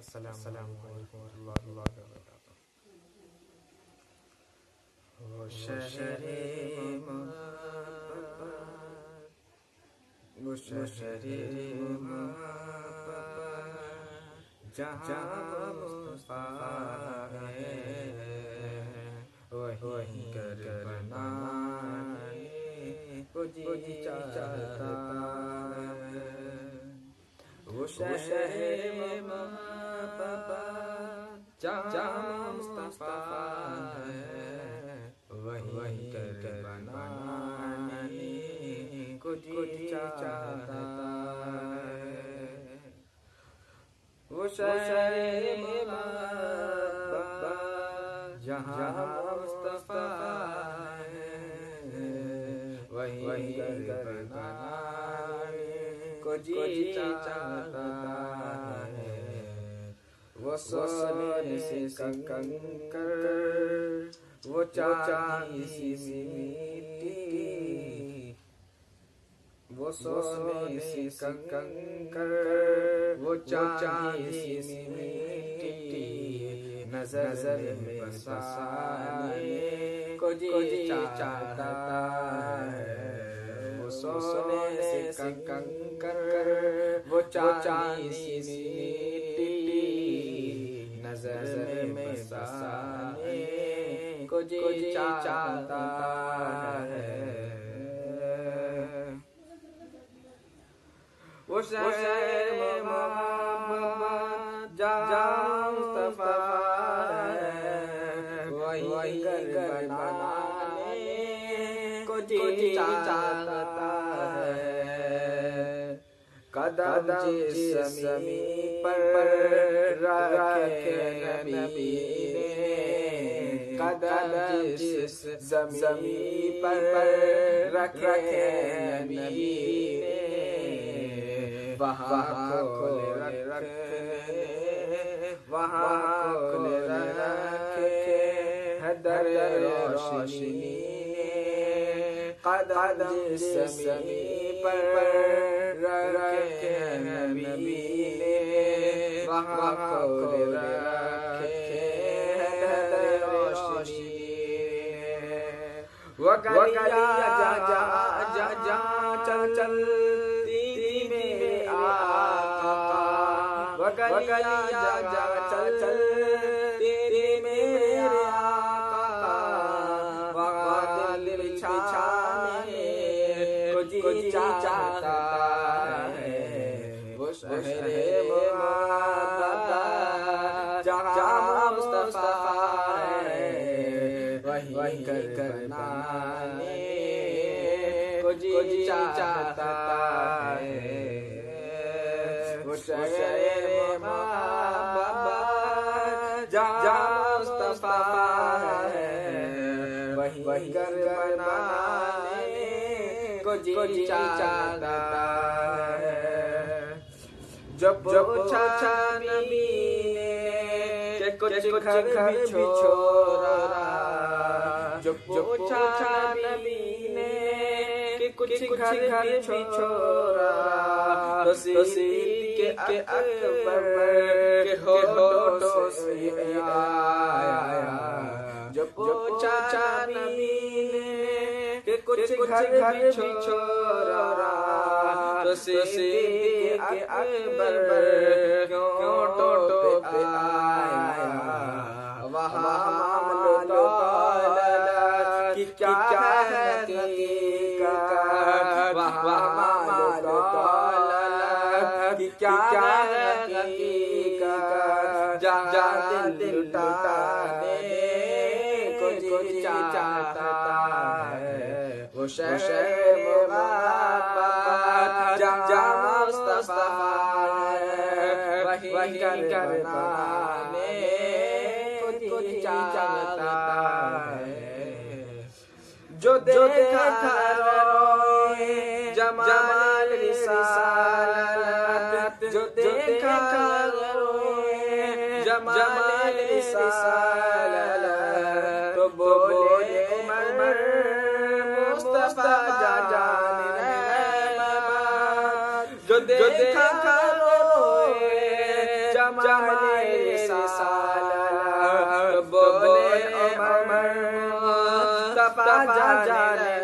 अस्सलामु अलैकुम वरहमतुल्लाहि वबरकातुहू। वो शहरे मोहब्बत, वो शहरे मोहब्बत, जहाँ मुस्तफा है वहीं करबला को जी चाहता है। वो शहरे मोहब्बत, जहाँ मुस्तफा है वहीं करबला को जी चाहता है। वो शहरे मोहब्बत, जहाँ मुस्तफा है वहीं करबला को जी चाहता है। वो सोने से कंकर, वो चांदी सी मिट्टी, वो सोने से कंकर, वो चांदी सी मिट्टी, नजर में बसाने को जी चाहता है। वो सोने से कंकर, वो चांदी सी मिट्टी, नजर में बसाने को जी चाहता है। वो शहर मोहब्बत, जहाँ मुस्तफा है वहीं करबला को जी चाहता है। कदम जिस ज़मीन पर रखे नबी ने, कदम जिस ज़मीन पर रखे नबी ने, वहाँ खोले रखे, वहाँ खोले रखे दर रोशनी ने। कदम जिस ज़मीन पर रखे नबी ने, वहाँ खोले रखे दर रोशनी ने। वो गलियाँ जा जा जा जा चल चल गलियाँ जा जा चल चल तेरे मेरे आका, वहाँ दिल बिछाने को जी चाहता है। वो शहरे मोहब्बत, जहाँ मुस्तफा है वहीं करबला को जी चाहता है। वो शहरे मोहब्बत, जहाँ मुस्तफा है वहीं करबला को जी चाहता है। जब पूछा नबी ने कि कुछ घर भी छोड़ा, जब पूछा नबी ने कि कुछ घर भी छोड़ा, तो सिद्दीक़ के अकबर के होठों से आया। जब पूछा नबी ने कि कुछ घर भी छोड़ा, तो सिद्दीक़ के अकबर के होठों पे आया। वहाँ मामलो दौलत की क्या है हकीकत, वहाँ मामलो दौलत की क्या है हकीकत, जहाँ दिल लुटाने को जी चाहता है। वो शहर मोहब्बत, जहाँ मुस्तफा है वहीं करबला को जी चाहता है। जो देखा रोए जमाल रिसालत, जो देखा रोए जमाल रिसालत, तो बोले उमर मुस्तफा जान रहमत। जो देखा रोए जमाले रिसालत बोले उमर मुस्तफा जाने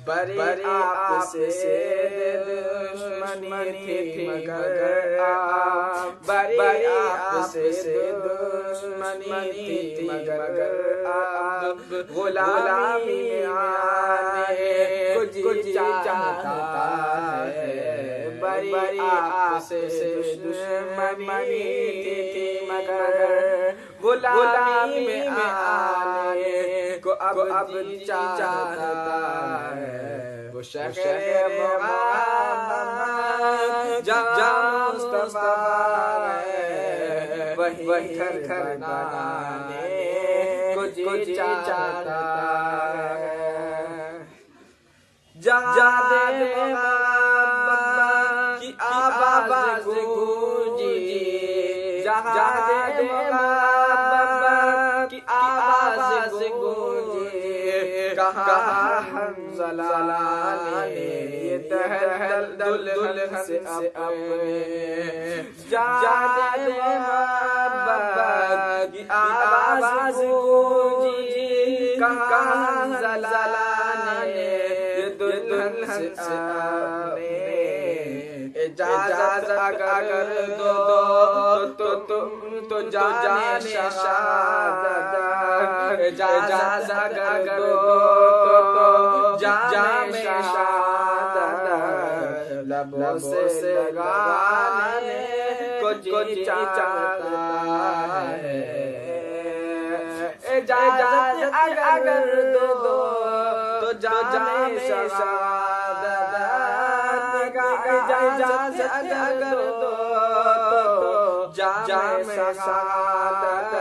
बरी आपसे दुश्मनी थी मगर बरी आपसे दुश्मनी थी मगर गुलामी में आने को जी चाहता है। बरी आपसे दुश्मनी थी मगर गुलामी में आने को अब चाहता है। वो शहर मुहम्मद जहाँ मुस्तफा वही घर बनाने को जी चाहता है। जहाँ दे की आवाज़ गूंजी जहाँ दे की आवाज़ गूंजी कहा हंज़ला ने ये दहल दुल्हन से अपने जाने मोहब्बत की आवाज़ गूंजी कहा हंज़ला ने ये दुल्हन से अपने इजाज़त अगर दो तो जाने शाहादत इजाज़त अगर दो तो जाने शाहादत लबों से गाने को जी चाहता है। इजाज़त अगर दो तो जाने शाहादत इजाज़त अगर दो तो जाने शाहादत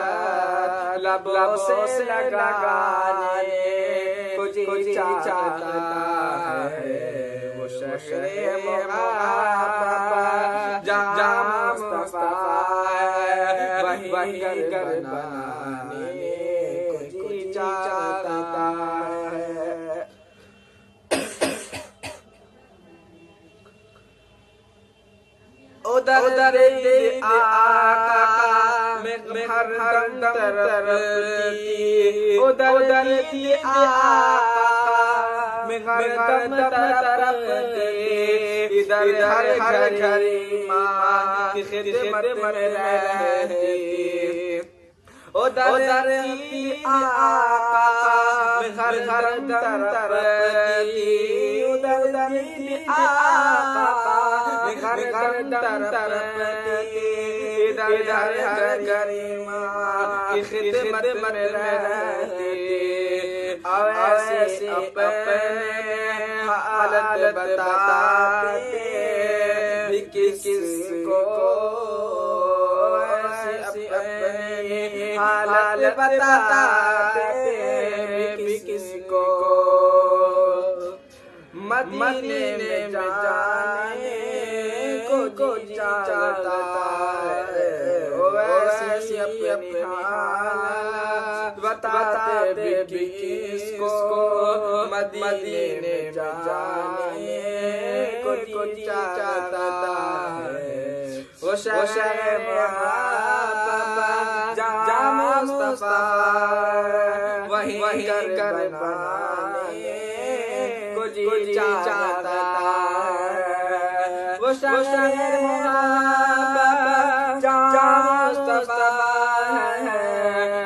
लबों से लगाने को जी चाहता है। वो शहर मुहम्मद जहाँ मुस्तफा वही घर बनाने को जी चाहता है। उधर आका में हर तरफती उधर आका में हर तरफती इधर हर घड़ी माँ की खिदमत में रहती। उधर आका में हर तरफती उधर आका घर तरफती इधर हर गरिमा की खिदमत में रहती। ऐसे अपने हालत बताते भी किसको ऐसे अपने हालत बताते भी किसको मदीने में जाने को जी चाहता है। वैसे अपनी हालत बताते भी किसको मदीने जाने को जी चाहता है। वो शहर मुहम्मद जहाँ मुस्तफा वही घर बनाने को जी चाहता है। वो शहर मुहम्मद जहाँ मुस्तफा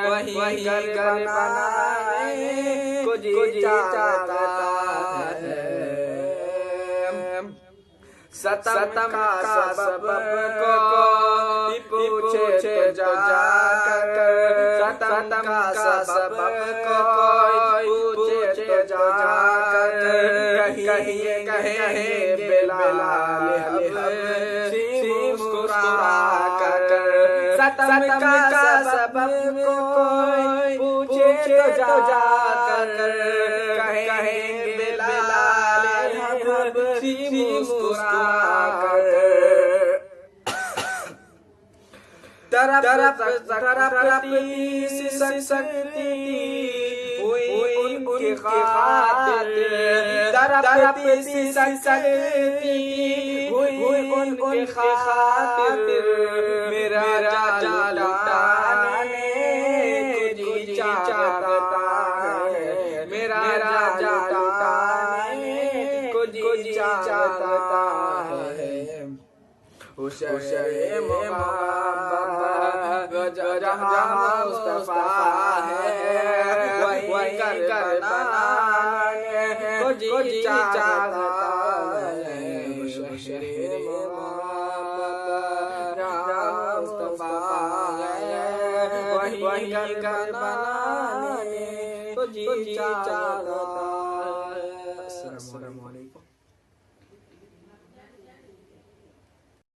वही घर बनाने को जी चाहता है। सतम का सबब को पूछे तो जाकर सतम का सबब को पूछे तो जाकर कहे बिलाल मुस्कुरा कर सतम का सबब को पूछे तो जाकर कहेंगे बिलाल मुस्कुरा कर तरफ तरफती सकती हुई उनकी खातिर तड़पती सकती हुई उनकी खातिर मेरा जान लुटाने को जी चाहता है, मेरा जान लुटाने को जी चाहता है। हुशरे मोहब्बत जहाँ मुस्तफा है वही कर बनाने को जी चाहता है। हुशरे मोहब्बत जहाँ मुस्तफा है वही कर बनाने को जी चाहता है।